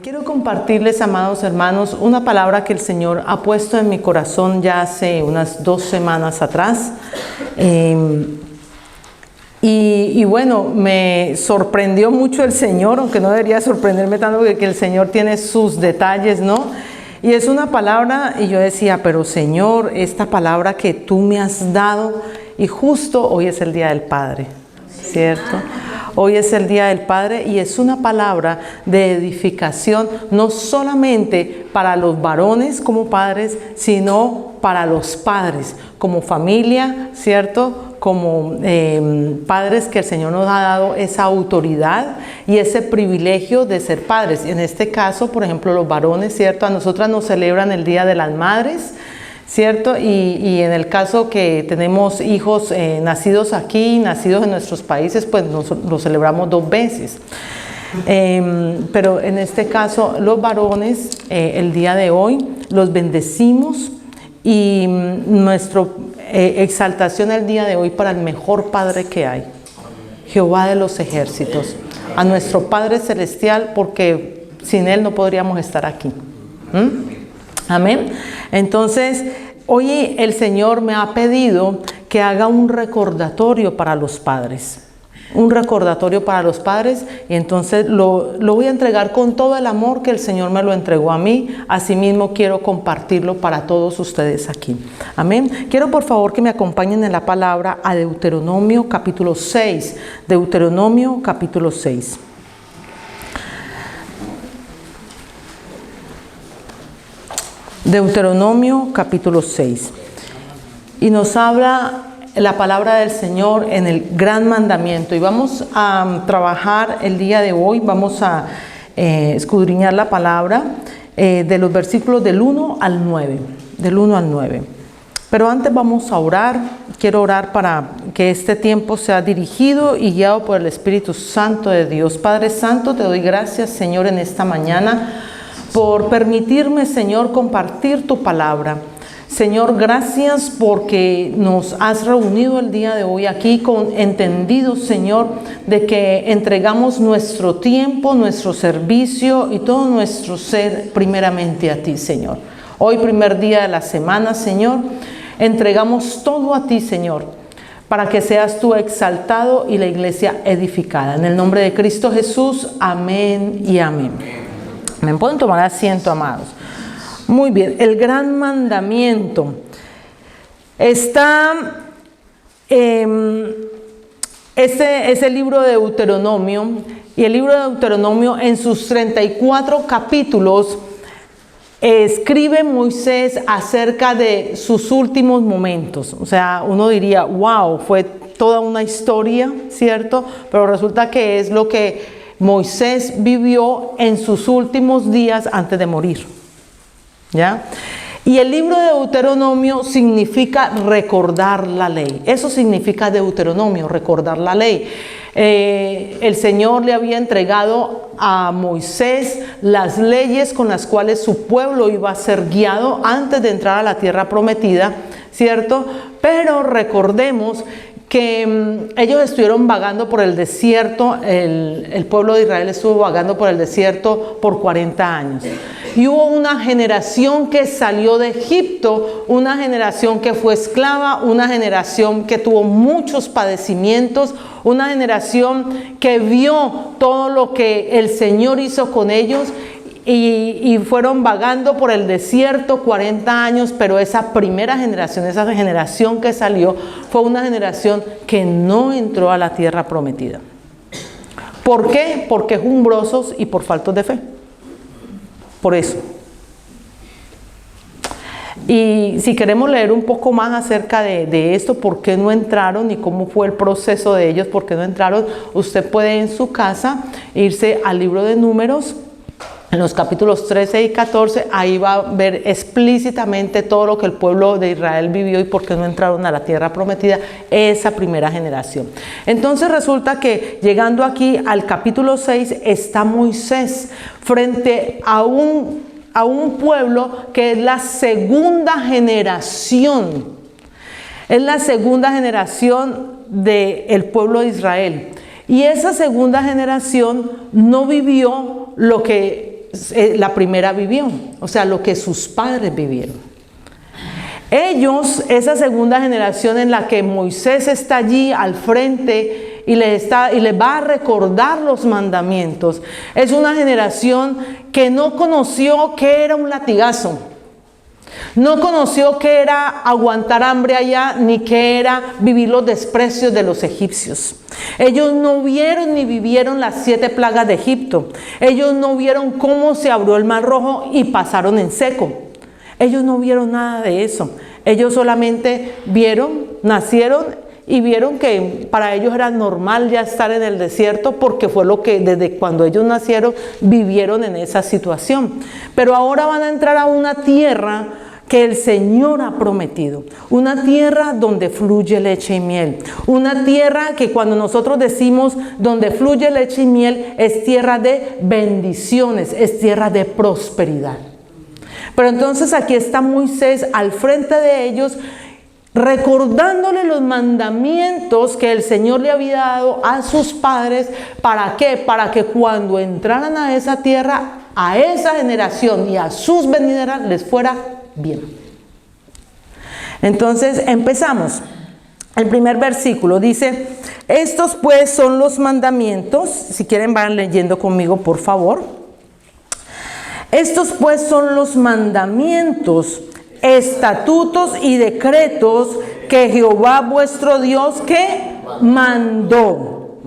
Quiero compartirles, amados hermanos, una palabra que el Señor ha puesto en mi corazón ya hace unas 2 semanas atrás. Y bueno, me sorprendió mucho el Señor, aunque no debería sorprenderme tanto, porque el Señor tiene sus detalles, ¿no? Y es una palabra, y yo decía, pero Señor, esta palabra que tú me has dado, y justo hoy es el Día del Padre, ¿cierto? Hoy es el Día del Padre y es una palabra de edificación, no solamente para los varones como padres, sino para los padres, como familia, ¿cierto? Como padres que el Señor nos ha dado esa autoridad y ese privilegio de ser padres. En este caso, por ejemplo, los varones, ¿cierto? A nosotras nos celebran el Día de las Madres, ¿cierto? Y en el caso que tenemos hijos nacidos aquí, nacidos en nuestros países, pues lo celebramos 2 veces. Pero en este caso, los varones, el día de hoy, los bendecimos y nuestra exaltación el día de hoy para el mejor Padre que hay, Jehová de los ejércitos, a nuestro Padre Celestial, porque sin Él no podríamos estar aquí. Amén. Entonces, hoy el Señor me ha pedido que haga un recordatorio para los padres. Un recordatorio para los padres, y entonces lo voy a entregar con todo el amor que el Señor me lo entregó a mí. Asimismo quiero compartirlo para todos ustedes aquí. Amén. Quiero por favor que me acompañen en la palabra a Deuteronomio capítulo 6. Deuteronomio capítulo 6. Deuteronomio capítulo 6. Y nos habla la palabra del Señor en el gran mandamiento. Y vamos a trabajar el día de hoy, vamos a escudriñar la palabra de los versículos del 1 al 9. Del 1 al 9. Pero antes vamos a orar. Quiero orar para que este tiempo sea dirigido y guiado por el Espíritu Santo de Dios. Padre Santo, te doy gracias, Señor, en esta mañana, por permitirme, Señor, compartir tu palabra. Señor, gracias porque nos has reunido el día de hoy aquí con entendido, Señor, de que entregamos nuestro tiempo, nuestro servicio y todo nuestro ser primeramente a ti, Señor. Hoy, primer día de la semana, Señor, entregamos todo a ti, Señor, para que seas tú exaltado y la iglesia edificada. En el nombre de Cristo Jesús, amén y amén. ¿Me pueden tomar asiento, amados? Muy bien, el gran mandamiento está, este es el libro de Deuteronomio, y el libro de Deuteronomio en sus 34 capítulos escribe Moisés acerca de sus últimos momentos. O sea, uno diría, wow, fue toda una historia, ¿cierto? Pero resulta que es lo que Moisés vivió en sus últimos días antes de morir. ¿Ya? Y el libro de Deuteronomio significa recordar la ley. Eso significa Deuteronomio, recordar la ley. El Señor le había entregado a Moisés las leyes con las cuales su pueblo iba a ser guiado antes de entrar a la tierra prometida, ¿cierto? Pero recordemos que ellos estuvieron vagando por el desierto, el pueblo de Israel estuvo vagando por el desierto por 40 años. Y hubo una generación que salió de Egipto, una generación que fue esclava, una generación que tuvo muchos padecimientos, una generación que vio todo lo que el Señor hizo con ellos. Y fueron vagando por el desierto 40 años, pero esa primera generación, esa generación que salió, fue una generación que no entró a la tierra prometida. ¿Por qué? Porque jumbrosos y por faltos de fe. Por eso. Y si queremos leer un poco más acerca de esto, por qué no entraron y cómo fue el proceso de ellos, por qué no entraron, usted puede en su casa irse al libro de Números. En los capítulos 13 y 14, ahí va a ver explícitamente todo lo que el pueblo de Israel vivió y por qué no entraron a la tierra prometida, esa primera generación. Entonces resulta que llegando aquí al capítulo 6 está Moisés frente a un pueblo que es la segunda generación. Es la segunda generación del pueblo de Israel. Y esa segunda generación no vivió lo que la primera vivió, o sea, lo que sus padres vivieron. Ellos, esa segunda generación en la que Moisés está allí al frente y les va a recordar los mandamientos, es una generación que no conoció qué era un latigazo. No conoció qué era aguantar hambre allá, ni qué era vivir los desprecios de los egipcios. Ellos no vieron ni vivieron las 7 plagas de Egipto. Ellos no vieron cómo se abrió el mar rojo y pasaron en seco. Ellos no vieron nada de eso. Ellos solamente nacieron y vieron que para ellos era normal ya estar en el desierto, porque fue lo que desde cuando ellos nacieron vivieron en esa situación. Pero ahora van a entrar a una tierra que el Señor ha prometido, una tierra donde fluye leche y miel, una tierra que cuando nosotros decimos donde fluye leche y miel, es tierra de bendiciones, es tierra de prosperidad. Pero entonces aquí está Moisés al frente de ellos, recordándole los mandamientos que el Señor le había dado a sus padres. ¿Para qué? Para que cuando entraran a esa tierra, a esa generación y a sus venideras les fuera bien. Entonces empezamos. El primer versículo dice: estos pues son los mandamientos. Si quieren van leyendo conmigo, por favor. Estos pues son los mandamientos, estatutos y decretos que Jehová vuestro Dios que mandó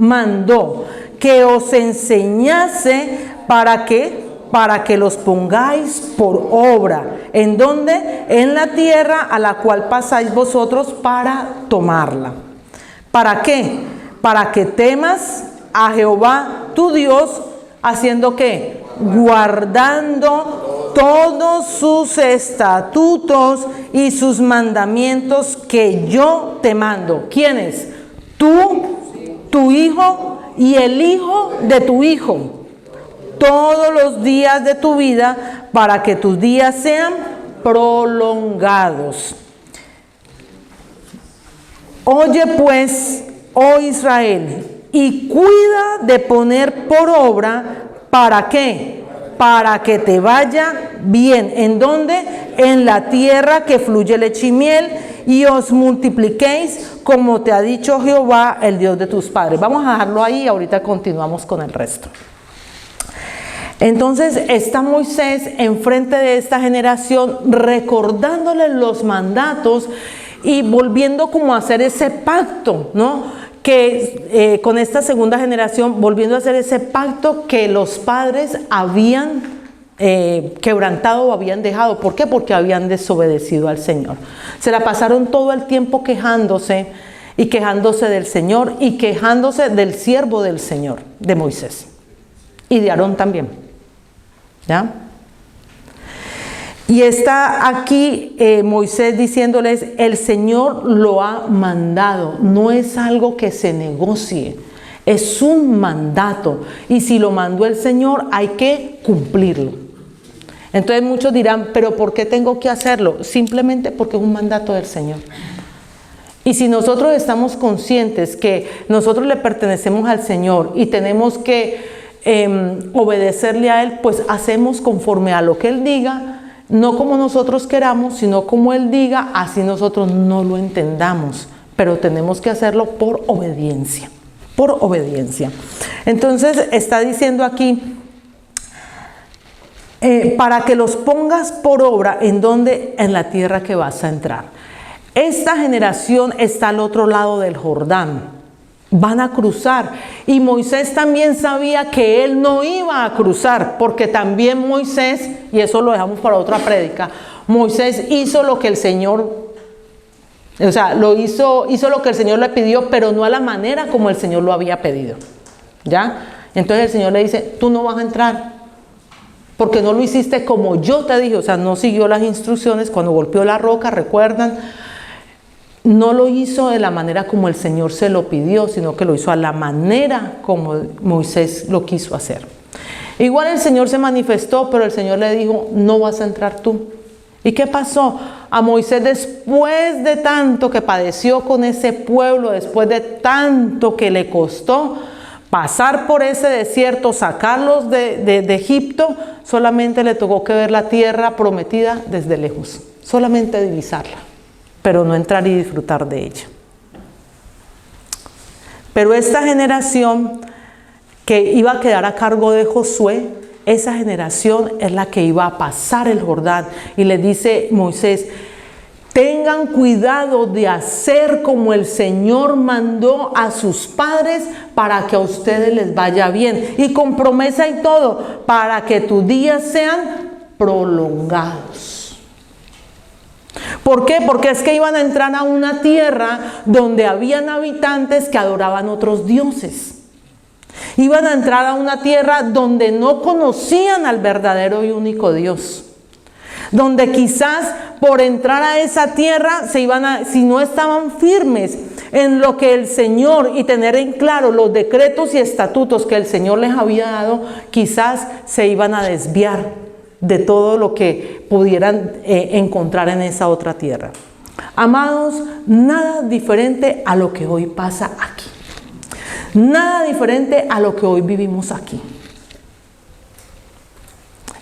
que os enseñase para que los pongáis por obra. ¿En dónde? En la tierra a la cual pasáis vosotros para tomarla. ¿Para qué? Para que temas a Jehová tu Dios, haciendo ¿qué? Guardando todos sus estatutos y sus mandamientos que yo te mando. ¿Quiénes? Tú, tu hijo y el hijo de tu hijo, todos los días de tu vida, para que tus días sean prolongados. Oye pues, oh Israel, y cuida de poner por obra. ¿Para qué? Para que te vaya bien. ¿En dónde? En la tierra que fluye leche y miel, y os multipliquéis como te ha dicho Jehová, el Dios de tus padres. Vamos a dejarlo ahí y ahorita continuamos con el resto. Entonces está Moisés enfrente de esta generación, recordándole los mandatos y volviendo como a hacer ese pacto, ¿no? Que con esta segunda generación, volviendo a hacer ese pacto que los padres habían quebrantado o habían dejado. ¿Por qué? Porque habían desobedecido al Señor. Se la pasaron todo el tiempo quejándose y quejándose del Señor y quejándose del siervo del Señor, de Moisés y de Aarón también. ¿Ya? Y está aquí Moisés diciéndoles: el Señor lo ha mandado, no es algo que se negocie, es un mandato. Y si lo mandó el Señor, hay que cumplirlo. Entonces muchos dirán: ¿pero por qué tengo que hacerlo? Simplemente porque es un mandato del Señor. Y si nosotros estamos conscientes que nosotros le pertenecemos al Señor y tenemos que obedecerle a Él, pues hacemos conforme a lo que Él diga. No como nosotros queramos, sino como Él diga, así nosotros no lo entendamos, pero tenemos que hacerlo por obediencia, por obediencia. Entonces está diciendo aquí, para que los pongas por obra, ¿en dónde? En la tierra que vas a entrar. Esta generación está al otro lado del Jordán. Van a cruzar, y Moisés también sabía que él no iba a cruzar, porque también Moisés, y eso lo dejamos para otra prédica, Moisés hizo lo que el Señor, o sea, hizo lo que el Señor le pidió, pero no a la manera como el Señor lo había pedido, ¿ya? Entonces el Señor le dice: tú no vas a entrar, porque no lo hiciste como yo te dije, o sea, no siguió las instrucciones cuando golpeó la roca, ¿recuerdan? No lo hizo de la manera como el Señor se lo pidió, sino que lo hizo a la manera como Moisés lo quiso hacer. Igual el Señor se manifestó, pero el Señor le dijo: no vas a entrar tú. ¿Y qué pasó? A Moisés, después de tanto que padeció con ese pueblo, después de tanto que le costó, pasar por ese desierto, sacarlos de Egipto, solamente le tocó que ver la tierra prometida desde lejos, solamente divisarla, pero no entrar y disfrutar de ella. Pero esta generación que iba a quedar a cargo de Josué, esa generación es la que iba a pasar el Jordán. Y le dice Moisés: tengan cuidado de hacer como el Señor mandó a sus padres para que a ustedes les vaya bien. Y con promesa y todo, para que tus días sean prolongados. ¿Por qué? Porque es que iban a entrar a una tierra donde habían habitantes que adoraban otros dioses. Iban a entrar a una tierra donde no conocían al verdadero y único Dios. Donde quizás por entrar a esa tierra si no estaban firmes en lo que el Señor y tener en claro los decretos y estatutos que el Señor les había dado, quizás se iban a desviar de todo lo que pudieran encontrar en esa otra tierra. Amados, nada diferente a lo que hoy pasa aquí. Nada diferente a lo que hoy vivimos aquí.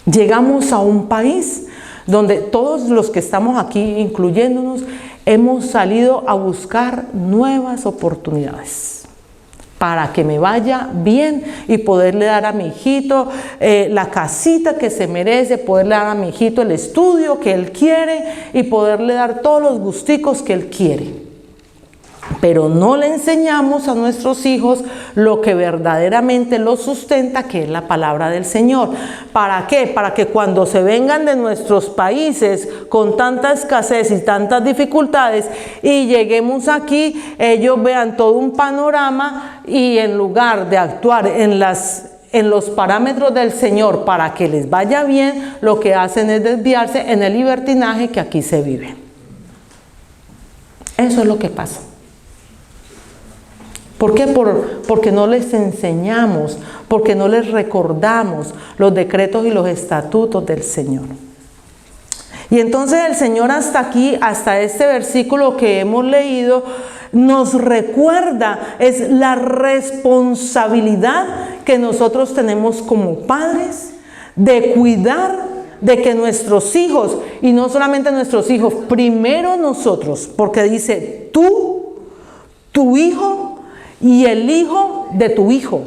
Llegamos a un país donde todos los que estamos aquí, incluyéndonos, hemos salido a buscar nuevas oportunidades para que me vaya bien y poderle dar a mi hijito la casita que se merece, poderle dar a mi hijito el estudio que él quiere y poderle dar todos los gusticos que él quiere. Pero no le enseñamos a nuestros hijos lo que verdaderamente los sustenta, que es la palabra del Señor. ¿Para qué? Para que cuando se vengan de nuestros países con tanta escasez y tantas dificultades y lleguemos aquí, ellos vean todo un panorama y en lugar de actuar en los parámetros del Señor para que les vaya bien, lo que hacen es desviarse en el libertinaje que aquí se vive. Eso es lo que pasa. ¿Por qué? Porque no les enseñamos, porque no les recordamos los decretos y los estatutos del Señor. Y entonces el Señor hasta aquí, hasta este versículo que hemos leído, nos recuerda, es la responsabilidad que nosotros tenemos como padres de cuidar de que nuestros hijos, y no solamente nuestros hijos, primero nosotros, porque dice tú, tu hijo, y el hijo de tu hijo,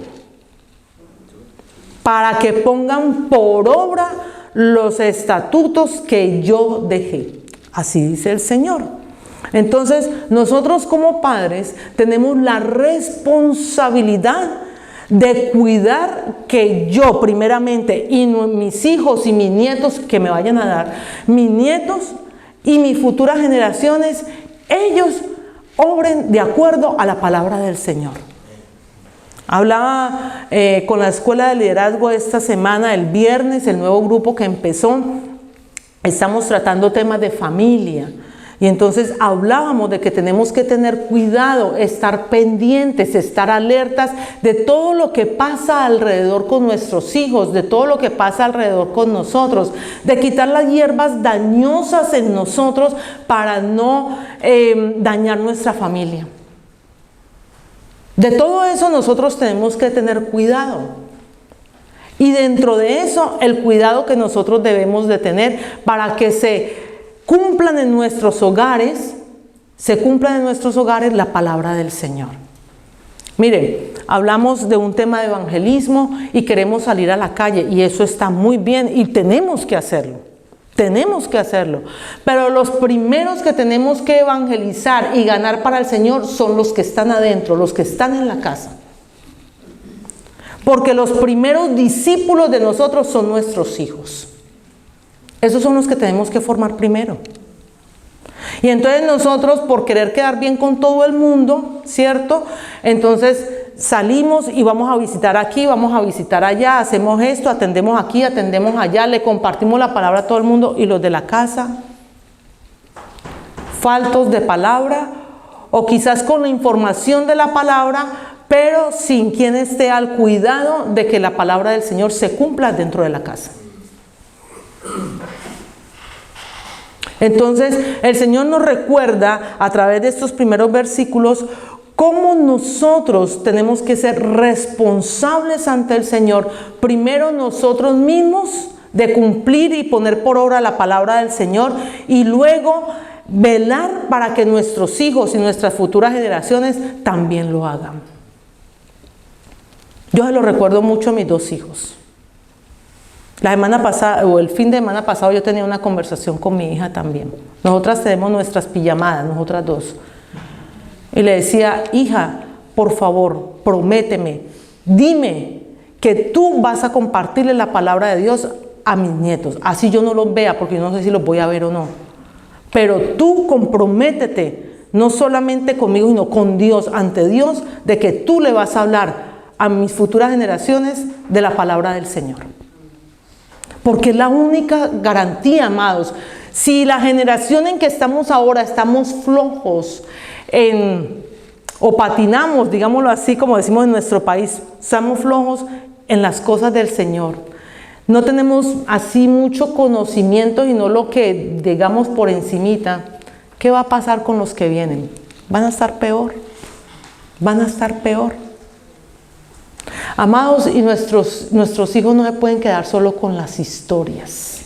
para que pongan por obra los estatutos que yo dejé. Así dice el Señor. Entonces, nosotros como padres tenemos la responsabilidad de cuidar que yo primeramente, y mis hijos y mis nietos que me vayan a dar, mis nietos y mis futuras generaciones, ellos obren de acuerdo a la palabra del Señor. Hablaba con la escuela de liderazgo esta semana, el viernes, el nuevo grupo que empezó. Estamos tratando temas de familia. Y entonces hablábamos de que tenemos que tener cuidado, estar pendientes, estar alertas de todo lo que pasa alrededor con nuestros hijos, de todo lo que pasa alrededor con nosotros, de quitar las hierbas dañosas en nosotros para no dañar nuestra familia. De todo eso nosotros tenemos que tener cuidado. Y dentro de eso, el cuidado que nosotros debemos de tener para que se cumplan en nuestros hogares, la palabra del Señor. Miren, hablamos de un tema de evangelismo y queremos salir a la calle y eso está muy bien y tenemos que hacerlo. Pero los primeros que tenemos que evangelizar y ganar para el Señor son los que están adentro, los que están en la casa. Porque los primeros discípulos de nosotros son nuestros hijos. Esos son los que tenemos que formar primero. Y entonces nosotros, por querer quedar bien con todo el mundo, ¿cierto? Entonces salimos y vamos a visitar aquí, vamos a visitar allá, hacemos esto, atendemos aquí, atendemos allá, le compartimos la palabra a todo el mundo y los de la casa, faltos de palabra o quizás con la información de la palabra, pero sin quien esté al cuidado de que la palabra del Señor se cumpla dentro de la casa. Entonces el Señor nos recuerda a través de estos primeros versículos cómo nosotros tenemos que ser responsables ante el Señor, primero nosotros mismos, de cumplir y poner por obra la palabra del Señor, y luego velar para que nuestros hijos y nuestras futuras generaciones también lo hagan. Yo se lo recuerdo mucho a mis dos hijos. La semana pasada, o el fin de semana pasado, yo tenía una conversación con mi hija también. Nosotras tenemos nuestras pijamadas, nosotras dos. Y le decía, hija, por favor, prométeme, dime que tú vas a compartirle la palabra de Dios a mis nietos. Así yo no los vea, porque yo no sé si los voy a ver o no. Pero tú comprométete, no solamente conmigo, sino con Dios, ante Dios, de que tú le vas a hablar a mis futuras generaciones de la palabra del Señor. Porque es la única garantía, amados. Si la generación en que estamos ahora estamos flojos o patinamos, digámoslo así como decimos en nuestro país, estamos flojos en las cosas del Señor. No tenemos así mucho conocimiento, sino lo que digamos por encimita. ¿Qué va a pasar con los que vienen? Van a estar peor. Van a estar peor. Amados, y nuestros hijos no se pueden quedar solo con las historias.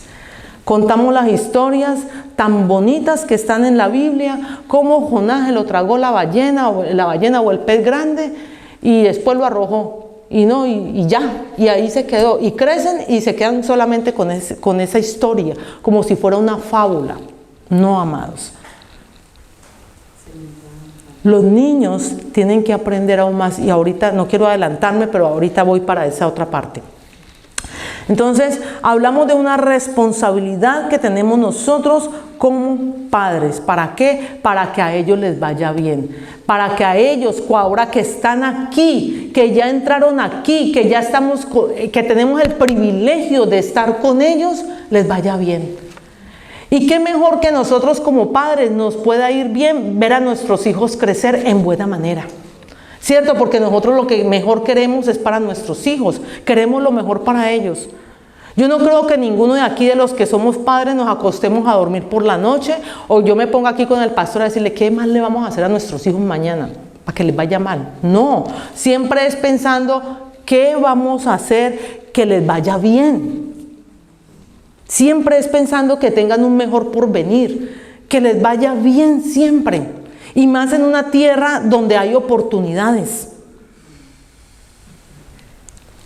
Contamos las historias tan bonitas que están en la Biblia, como Jonás se lo tragó la ballena o el pez grande, y después lo arrojó. Y ya, y ahí se quedó. Y crecen y se quedan solamente con esa historia, como si fuera una fábula. No, amados. Los niños tienen que aprender aún más, y ahorita no quiero adelantarme, pero ahorita voy para esa otra parte. Entonces, hablamos de una responsabilidad que tenemos nosotros como padres. ¿Para qué? Para que a ellos les vaya bien. Para que a ellos, ahora que están aquí, que ya entraron aquí, que ya que tenemos el privilegio de estar con ellos, les vaya bien. Y qué mejor que nosotros como padres nos pueda ir bien ver a nuestros hijos crecer en buena manera. ¿Cierto? Porque nosotros lo que mejor queremos es para nuestros hijos. Queremos lo mejor para ellos. Yo no creo que ninguno de aquí, de los que somos padres, nos acostemos a dormir por la noche, o yo me ponga aquí con el pastor a decirle, ¿qué más le vamos a hacer a nuestros hijos mañana? Para que les vaya mal. No, siempre es pensando, ¿qué vamos a hacer que les vaya bien? Siempre es pensando que tengan un mejor porvenir, que les vaya bien siempre. Y más en una tierra donde hay oportunidades.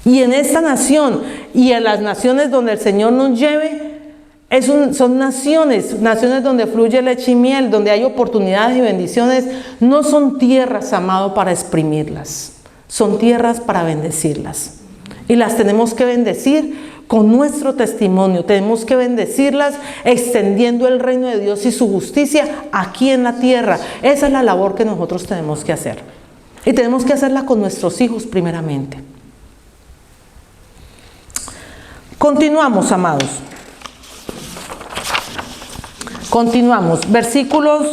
Y en esta nación y en las naciones donde el Señor nos lleve, son naciones donde fluye leche y miel, donde hay oportunidades y bendiciones. No son tierras, amado, para exprimirlas. Son tierras para bendecirlas. Y las tenemos que bendecir con nuestro testimonio. Tenemos que bendecirlas extendiendo el reino de Dios y su justicia aquí en la tierra. Esa es la labor que nosotros tenemos que hacer. Y tenemos que hacerla con nuestros hijos primeramente. Continuamos, amados. Continuamos. Versículos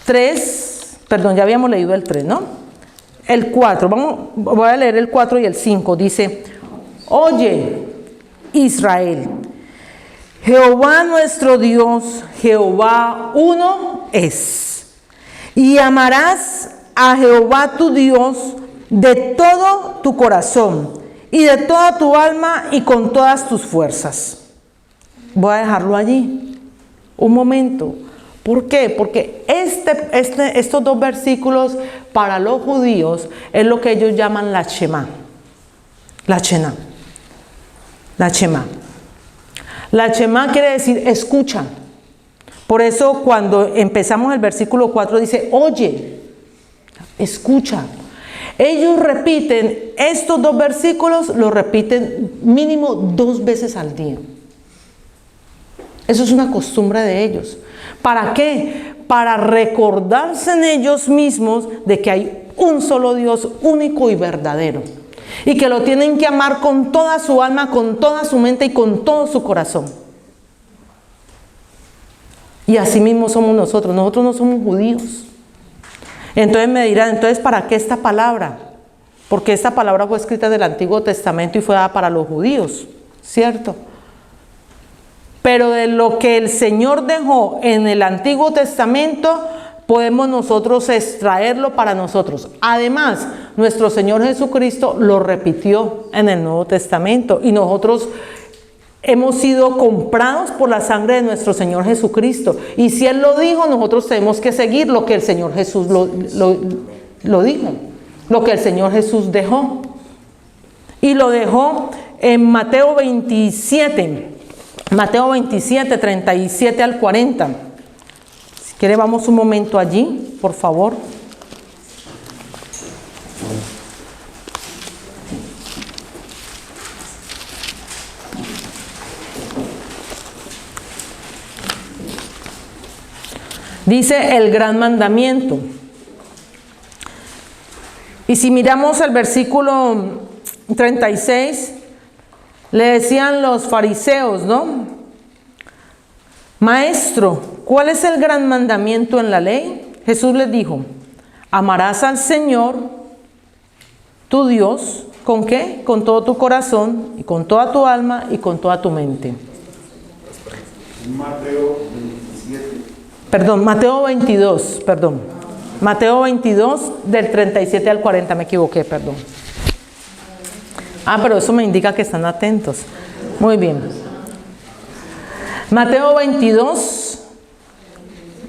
3, perdón, ya habíamos leído el 3, ¿no? El 4, voy a leer el 4 y el 5. Dice, oye, Israel, Jehová nuestro Dios, Jehová uno es. Y amarás a Jehová tu Dios de todo tu corazón y de toda tu alma y con todas tus fuerzas. Voy a dejarlo allí un momento. ¿Por qué? Porque estos dos versículos para los judíos es lo que ellos llaman la Shema. La Shema. La Shema. La Shema quiere decir escucha. Por eso cuando empezamos el versículo 4 dice, oye, escucha. Ellos repiten estos dos versículos, los repiten mínimo 2 veces al día. Eso es una costumbre de ellos. ¿Para qué? Para recordarse en ellos mismos de que hay un solo Dios único y verdadero. Y que lo tienen que amar con toda su alma, con toda su mente y con todo su corazón. Y así mismo somos nosotros. Nosotros no somos judíos. Entonces me dirán, entonces ¿para qué esta palabra? Porque esta palabra fue escrita en el Antiguo Testamento y fue dada para los judíos, ¿cierto? Pero de lo que el Señor dejó en el Antiguo Testamento, podemos nosotros extraerlo para nosotros. Además, nuestro Señor Jesucristo lo repitió en el Nuevo Testamento y nosotros hemos sido comprados por la sangre de nuestro Señor Jesucristo. Y si Él lo dijo, nosotros tenemos que seguir lo que el Señor Jesús lo dijo, lo que el Señor Jesús dejó. Y lo dejó en Mateo 27, 37 al 40. Si quiere, vamos un momento allí, por favor. Dice el gran mandamiento. Y si miramos el versículo 36, le decían los fariseos, ¿no? Maestro, ¿cuál es el gran mandamiento en la ley? Jesús les dijo, amarás al Señor, tu Dios, ¿con qué? Con todo tu corazón, y con toda tu alma, y con toda tu mente. Mateo 22, Mateo 22, del 37 al 40, me equivoqué, perdón. Pero eso me indica que están atentos. Muy bien. Mateo 22,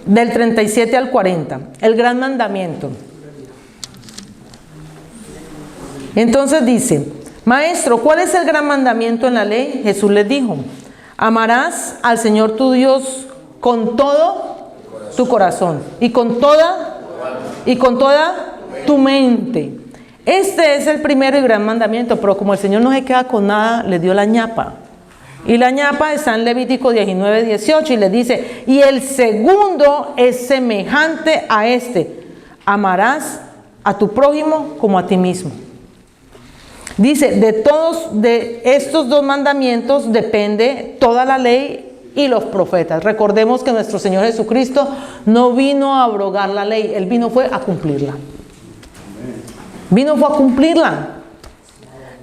del 37 al 40, el gran mandamiento. Entonces dice, Maestro, ¿cuál es el gran mandamiento en la ley? Jesús les dijo, amarás al Señor tu Dios con todo tu corazón y con toda tu mente. Este es el primero y gran mandamiento, pero como el Señor no se queda con nada, le dio la ñapa. Y la ñapa está en Levítico 19, 18 y le dice, y el segundo es semejante a este, amarás a tu prójimo como a ti mismo. Dice, de estos dos mandamientos depende toda la ley y los profetas. Recordemos que nuestro Señor Jesucristo no vino a abrogar la ley, Él vino fue a cumplirla. Vino fue a cumplirla.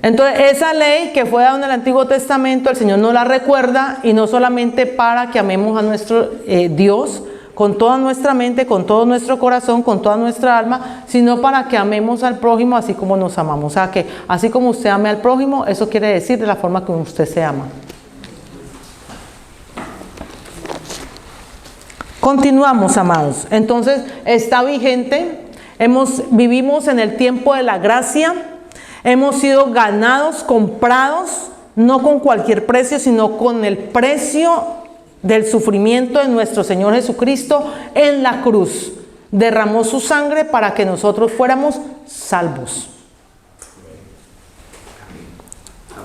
Entonces esa ley que fue dada en el Antiguo Testamento, el Señor nos la recuerda, y no solamente para que amemos a nuestro Dios con toda nuestra mente, con todo nuestro corazón, con toda nuestra alma, sino para que amemos al prójimo así como nos amamos. O sea que así como usted ame al prójimo, eso quiere decir de la forma que usted se ama. Continuamos, amados. Entonces está vigente. Vivimos en el tiempo de la gracia. Hemos sido ganados, comprados, no con cualquier precio, sino con el precio del sufrimiento de nuestro Señor Jesucristo en la cruz. Derramó su sangre para que nosotros fuéramos salvos.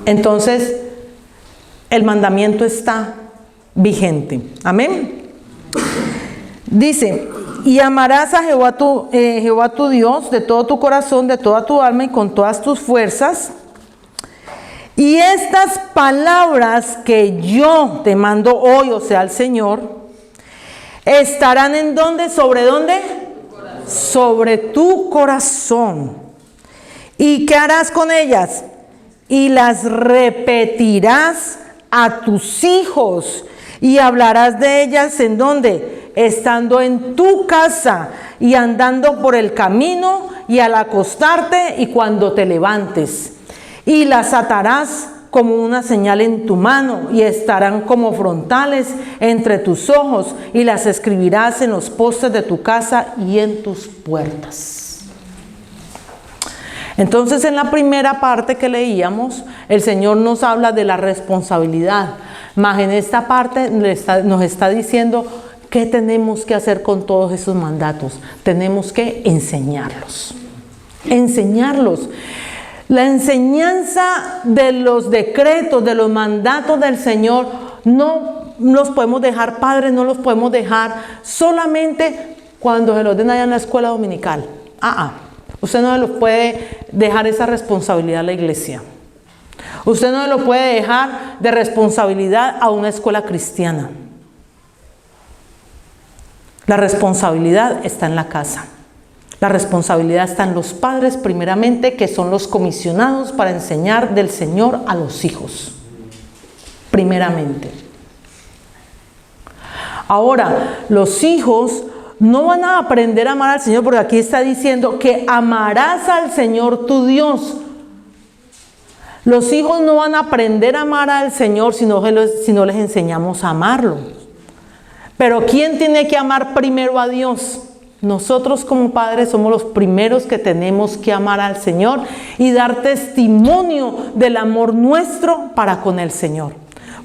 Entonces, el mandamiento está vigente. Amén. Dice, y amarás a Jehová tu Dios de todo tu corazón, de toda tu alma y con todas tus fuerzas. Y estas palabras que yo te mando hoy, o sea, el Señor, estarán ¿en dónde? ¿Sobre dónde? Sobre tu corazón. ¿Y qué harás con ellas? Y las repetirás a tus hijos y hablarás de ellas ¿en dónde? Estando en tu casa y andando por el camino y al acostarte y cuando te levantes. Y las atarás como una señal en tu mano y estarán como frontales entre tus ojos y las escribirás en los postes de tu casa y en tus puertas. Entonces, en la primera parte que leíamos, el Señor nos habla de la responsabilidad, mas en esta parte nos está diciendo qué tenemos que hacer con todos esos mandatos. Tenemos que enseñarlos. Enseñarlos. La enseñanza de los decretos, de los mandatos del Señor, no los podemos dejar, padres, no los podemos dejar solamente cuando se los den allá en la escuela dominical. Usted no se los puede dejar esa responsabilidad a la iglesia. Usted no se lo puede dejar de responsabilidad a una escuela cristiana. La responsabilidad está en la casa. La responsabilidad está en los padres primeramente, que son los comisionados para enseñar del Señor a los hijos. Primeramente. Ahora, los hijos no van a aprender a amar al Señor, porque aquí está diciendo que amarás al Señor tu Dios. Los hijos no van a aprender a amar al Señor si no les enseñamos a amarlo. Pero ¿quién tiene que amar primero a Dios? Nosotros como padres somos los primeros que tenemos que amar al Señor y dar testimonio del amor nuestro para con el Señor.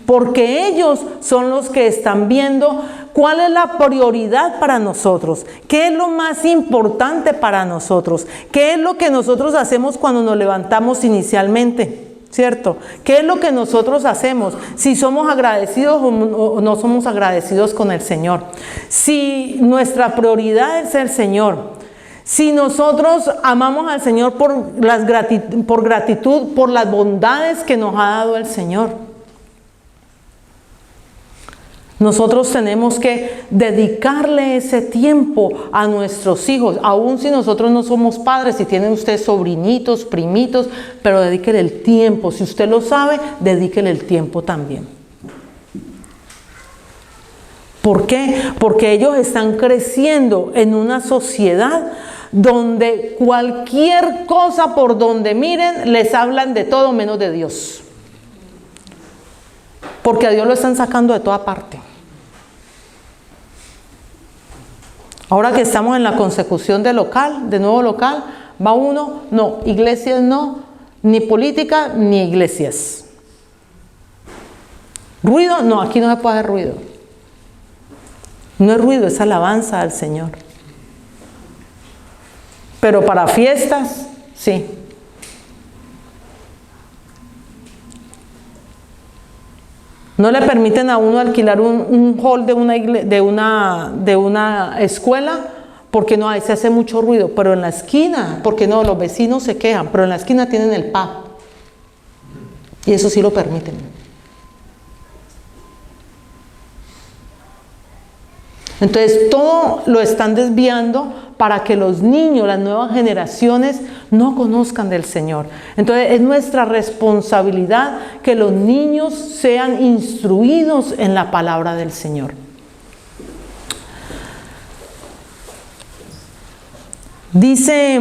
Porque ellos son los que están viendo cuál es la prioridad para nosotros, qué es lo más importante para nosotros, qué es lo que nosotros hacemos cuando nos levantamos inicialmente. ¿Cierto? ¿Qué es lo que nosotros hacemos? Si somos agradecidos o no somos agradecidos con el Señor. Si nuestra prioridad es el Señor. Si nosotros amamos al Señor por gratitud, por las bondades que nos ha dado el Señor. Nosotros tenemos que dedicarle ese tiempo a nuestros hijos, aun si nosotros no somos padres, si tienen ustedes sobrinitos, primitos, pero dedíquele el tiempo. Si usted lo sabe, dedíquele el tiempo también. ¿Por qué? Porque ellos están creciendo en una sociedad donde cualquier cosa por donde miren, les hablan de todo menos de Dios. Porque a Dios lo están sacando de toda parte. Ahora que estamos en la consecución de nuevo local, va uno, no, iglesias no, ni política, ni iglesias. Ruido, no, aquí no se puede hacer ruido. No es ruido, es alabanza al Señor. Pero para fiestas, sí. No le permiten a uno alquilar un hall de una escuela porque no, ahí se hace mucho ruido. Pero en la esquina, porque no, los vecinos se quejan, pero en la esquina tienen el pub. Y eso sí lo permiten. Entonces todo lo están desviando para que los niños, las nuevas generaciones, no conozcan del Señor. Entonces es nuestra responsabilidad que los niños sean instruidos en la palabra del Señor. Dice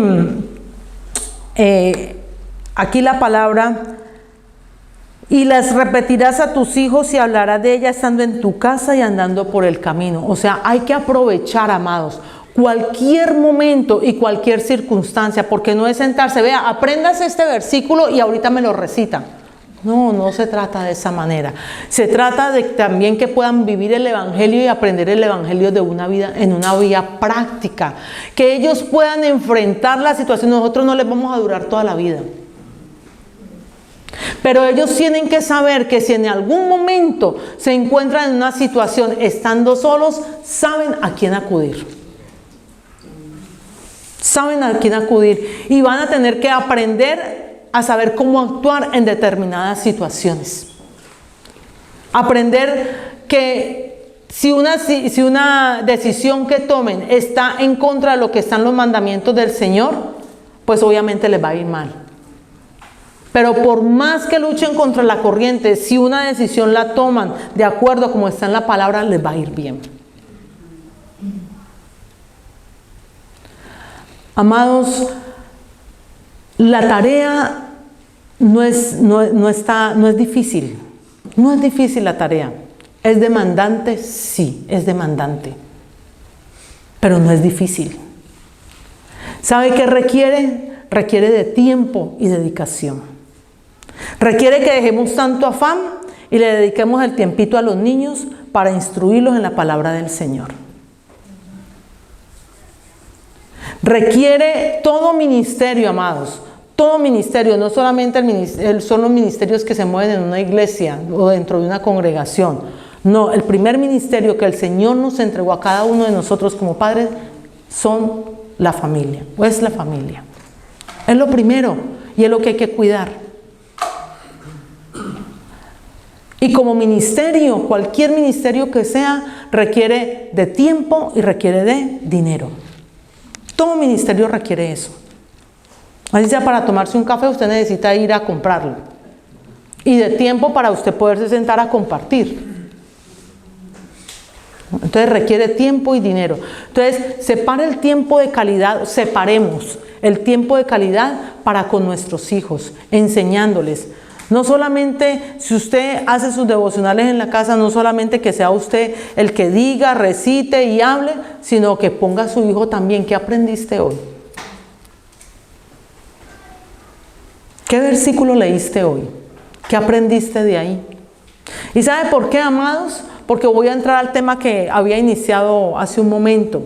aquí la palabra: y las repetirás a tus hijos y hablarás de ellas estando en tu casa y andando por el camino. O sea, hay que aprovechar, amados, cualquier momento y cualquier circunstancia, porque no es sentarse, vea, apréndase este versículo y ahorita me lo recita. No, no se trata de esa manera. Se trata de también que puedan vivir el Evangelio y aprender el Evangelio en una vida práctica. Que ellos puedan enfrentar la situación. Nosotros no les vamos a durar toda la vida. Pero ellos tienen que saber que si en algún momento se encuentran en una situación estando solos, saben a quién acudir. Saben a quién acudir y van a tener que aprender a saber cómo actuar en determinadas situaciones. Aprender que si una decisión que tomen está en contra de lo que están los mandamientos del Señor, pues obviamente les va a ir mal. Pero por más que luchen contra la corriente, si una decisión la toman de acuerdo a como está en la palabra, les va a ir bien. Amados, la tarea no es difícil. No es difícil la tarea. ¿Es demandante? Sí, es demandante. Pero no es difícil. ¿Sabe qué requiere? Requiere de tiempo y dedicación. Requiere que dejemos tanto afán y le dediquemos el tiempito a los niños para instruirlos en la palabra del Señor. Requiere todo ministerio, amados, todo ministerio, no solamente son los ministerios que se mueven en una iglesia o dentro de una congregación. No, el primer ministerio que el Señor nos entregó a cada uno de nosotros como padres son la familia, o es la familia. Es lo primero y es lo que hay que cuidar. Y como ministerio, cualquier ministerio que sea, requiere de tiempo y requiere de dinero. Todo ministerio requiere eso. Así sea para tomarse un café, usted necesita ir a comprarlo. Y de tiempo para usted poderse sentar a compartir. Entonces requiere tiempo y dinero. Entonces separe el tiempo de calidad, separemos el tiempo de calidad para con nuestros hijos, enseñándoles. No solamente, si usted hace sus devocionales en la casa, no solamente que sea usted el que diga, recite y hable, sino que ponga a su hijo también. ¿Qué aprendiste hoy? ¿Qué versículo leíste hoy? ¿Qué aprendiste de ahí? ¿Y sabe por qué, amados? Porque voy a entrar al tema que había iniciado hace un momento.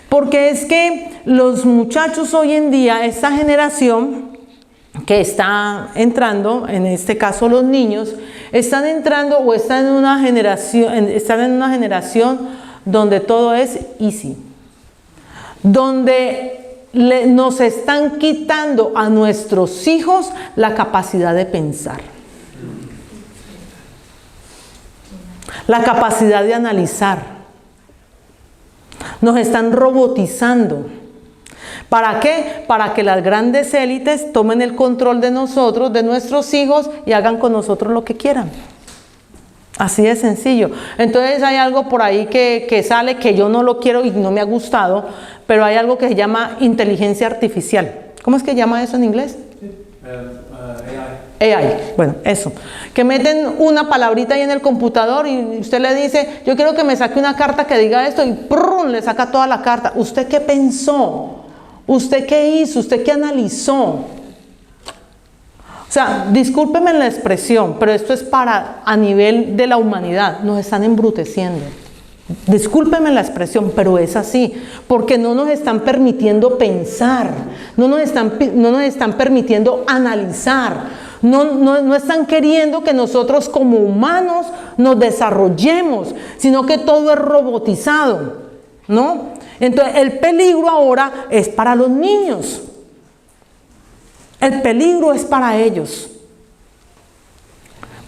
Porque es que los muchachos hoy en día, esta generación que está entrando, en este caso los niños, están entrando o están en una generación donde todo es easy. Donde nos están quitando a nuestros hijos la capacidad de pensar. La capacidad de analizar. Nos están robotizando. ¿Para qué? Para que las grandes élites tomen el control de nosotros, de nuestros hijos, y hagan con nosotros lo que quieran. Así de sencillo. Entonces hay algo por ahí que sale que yo no lo quiero y no me ha gustado, pero hay algo que se llama inteligencia artificial. ¿Cómo es que llama eso en inglés? AI, bueno, eso. Que meten una palabrita ahí en el computador y usted le dice, yo quiero que me saque una carta que diga esto, y ¡prum!, le saca toda la carta. ¿Usted qué pensó? ¿Usted qué hizo? ¿Usted qué analizó? O sea, discúlpeme la expresión, pero esto es a nivel de la humanidad. Nos están embruteciendo. Discúlpeme la expresión, pero es así, porque no nos están permitiendo pensar, no nos están permitiendo analizar. No están queriendo que nosotros como humanos nos desarrollemos, sino que todo es robotizado, ¿no? Entonces el peligro ahora es para los niños. El peligro es para ellos.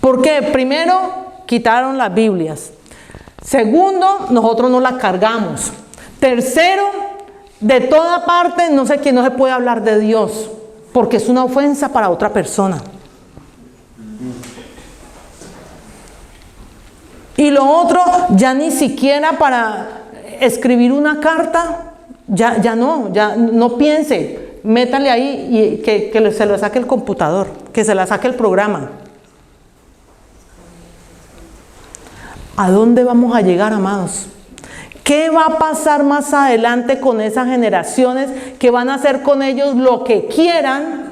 Porque primero, quitaron las Biblias. Segundo, nosotros no las cargamos. Tercero, de toda parte no se puede hablar de Dios, porque es una ofensa para otra persona. Y lo otro, ya ni siquiera para escribir una carta, ya no piense, métale ahí y que se lo saque el computador, que se la saque el programa. ¿A dónde vamos a llegar, amados? ¿Qué va a pasar más adelante con esas generaciones que van a hacer con ellos lo que quieran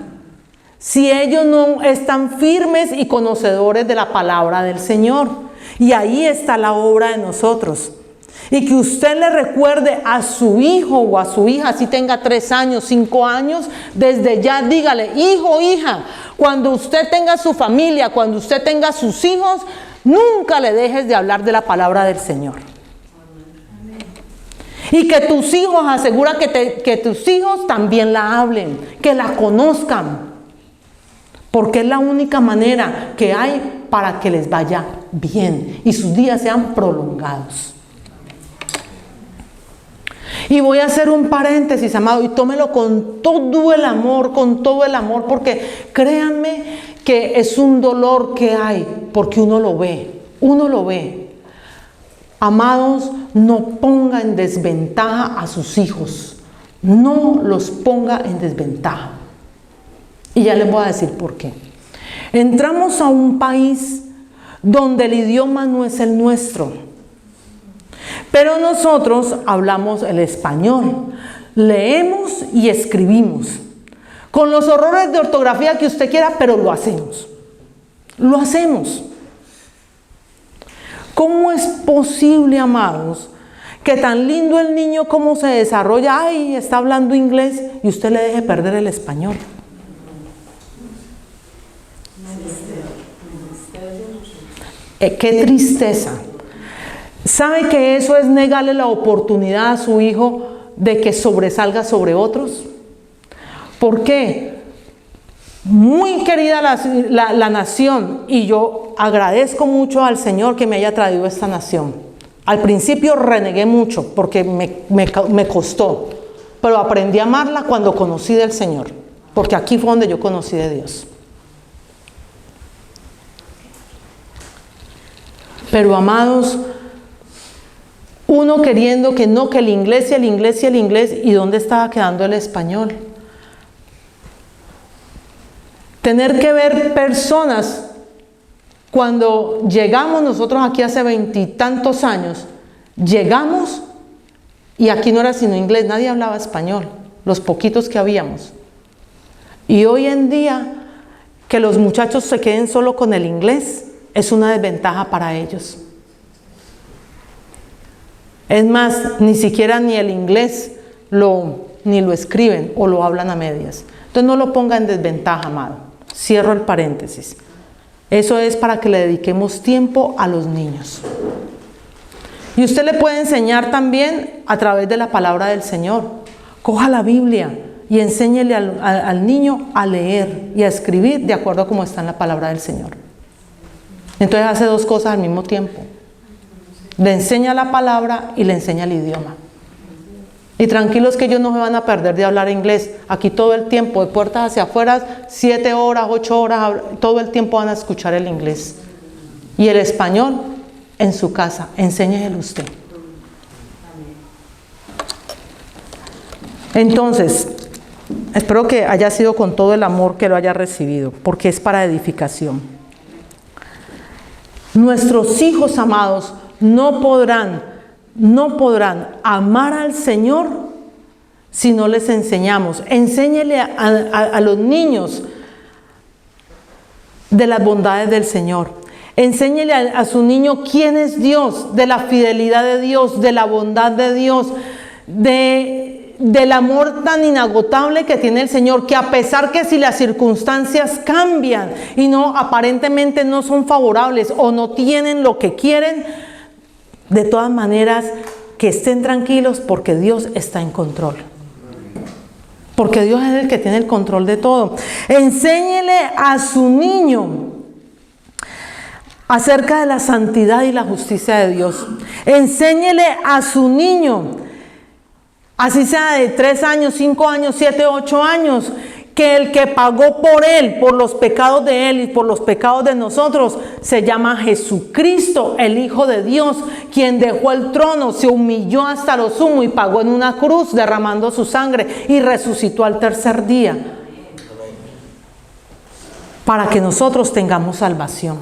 si ellos no están firmes y conocedores de la palabra del Señor? Y ahí está la obra de nosotros. Y que usted le recuerde a su hijo o a su hija, si tenga 3 años, 5 años, desde ya dígale, hijo, hija, cuando usted tenga su familia, cuando usted tenga sus hijos, nunca le dejes de hablar de la palabra del Señor. Y que tus hijos, asegura que tus hijos también la hablen, que la conozcan. Porque es la única manera que hay para que les vaya bien y sus días sean prolongados. Y voy a hacer un paréntesis, amado, y tómelo con todo el amor, porque créanme que es un dolor que hay, porque uno lo ve. Amados, no ponga en desventaja a sus hijos, no los ponga en desventaja. Y ya les voy a decir por qué. Entramos a un país donde el idioma no es el nuestro, pero nosotros hablamos el español, leemos y escribimos, con los horrores de ortografía que usted quiera, pero lo hacemos. Lo hacemos. ¿Cómo es posible, amados, que tan lindo el niño cómo se desarrolla, ay, está hablando inglés, y usted le deje perder el español? Qué tristeza. ¿Sabe que eso es negarle la oportunidad a su hijo de que sobresalga sobre otros? ¿Por qué? Muy querida la nación, y yo agradezco mucho al Señor que me haya traído esta nación. Al principio renegué mucho porque me costó, pero aprendí a amarla cuando conocí del Señor, porque aquí fue donde yo conocí de Dios. Pero amados, Uno queriendo que no, que el inglés y el inglés y el inglés, ¿y dónde estaba quedando el español? Tener que ver personas, cuando llegamos nosotros aquí hace 20 y tantos años, llegamos y aquí no era sino inglés, nadie hablaba español, los poquitos que habíamos. Y hoy en día, que los muchachos se queden solo con el inglés, es una desventaja para ellos. Es más, ni siquiera ni el inglés ni lo escriben o lo hablan a medias. Entonces no lo ponga en desventaja, amado. Cierro el paréntesis. Eso es para que le dediquemos tiempo a los niños. Y usted le puede enseñar también a través de la palabra del Señor. Coja la Biblia y enséñele al niño a leer y a escribir de acuerdo a cómo está en la palabra del Señor. Entonces hace dos cosas al mismo tiempo. Le enseña la palabra y le enseña el idioma. Y tranquilos que ellos no se van a perder de hablar inglés. Aquí todo el tiempo, de puertas hacia afuera, 7 horas, 8 horas, todo el tiempo van a escuchar el inglés. Y el español en su casa, enséñele usted. Entonces, espero que haya sido con todo el amor que lo haya recibido, porque es para edificación. Nuestros hijos amados no podrán amar al Señor si no les enseñamos. Enséñele a los niños de las bondades del Señor. Enséñele a su niño quién es Dios, de la fidelidad de Dios, de la bondad de Dios, del amor tan inagotable que tiene el Señor, que a pesar que si las circunstancias cambian y no aparentemente no son favorables o no tienen lo que quieren, de todas maneras, que estén tranquilos porque Dios está en control. Porque Dios es el que tiene el control de todo. Enséñele a su niño acerca de la santidad y la justicia de Dios. Enséñele a su niño, así sea de 3 años, 5 años, 7, 8 años, que el que pagó por él, por los pecados de él y por los pecados de nosotros, se llama Jesucristo, el Hijo de Dios, quien dejó el trono, se humilló hasta lo sumo y pagó en una cruz, derramando su sangre, y resucitó al tercer día, para que nosotros tengamos salvación.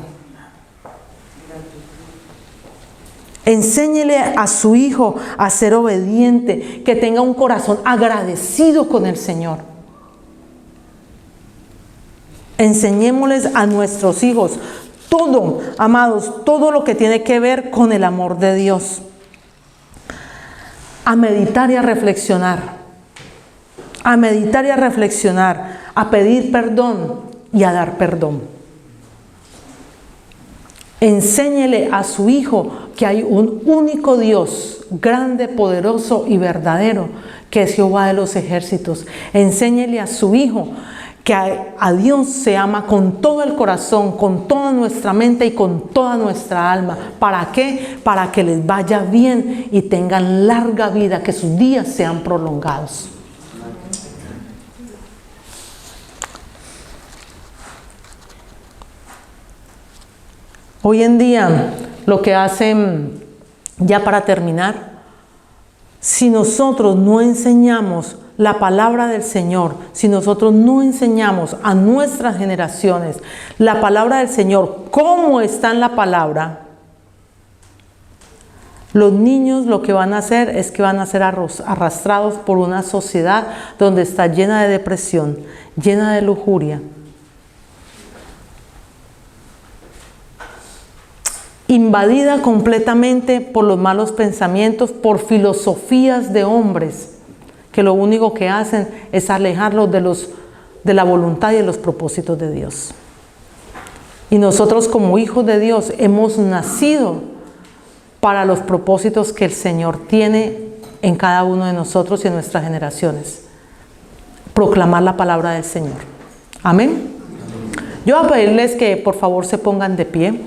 Enséñele a su hijo a ser obediente, que tenga un corazón agradecido con el Señor. Enseñémosles a nuestros hijos todo, amados, todo lo que tiene que ver con el amor de Dios. A meditar y a reflexionar. A meditar y a reflexionar. A pedir perdón y a dar perdón. Enséñele a su hijo que hay un único Dios, grande, poderoso y verdadero, que es Jehová de los ejércitos. Enséñele a su hijo que a Dios se ama con todo el corazón, con toda nuestra mente y con toda nuestra alma. ¿Para qué? Para que les vaya bien y tengan larga vida, que sus días sean prolongados. Hoy en día, lo que hacen, ya para terminar, si nosotros no enseñamos la palabra del Señor, si nosotros no enseñamos a nuestras generaciones la palabra del Señor, cómo está en la palabra, los niños lo que van a hacer es que van a ser arrastrados por una sociedad donde está llena de depresión, llena de lujuria, invadida completamente por los malos pensamientos, por filosofías de hombres que lo único que hacen es alejarlos de la voluntad y de los propósitos de Dios. Y nosotros como hijos de Dios hemos nacido para los propósitos que el Señor tiene en cada uno de nosotros y en nuestras generaciones. Proclamar la palabra del Señor. Amén. Yo voy a pedirles que por favor se pongan de pie.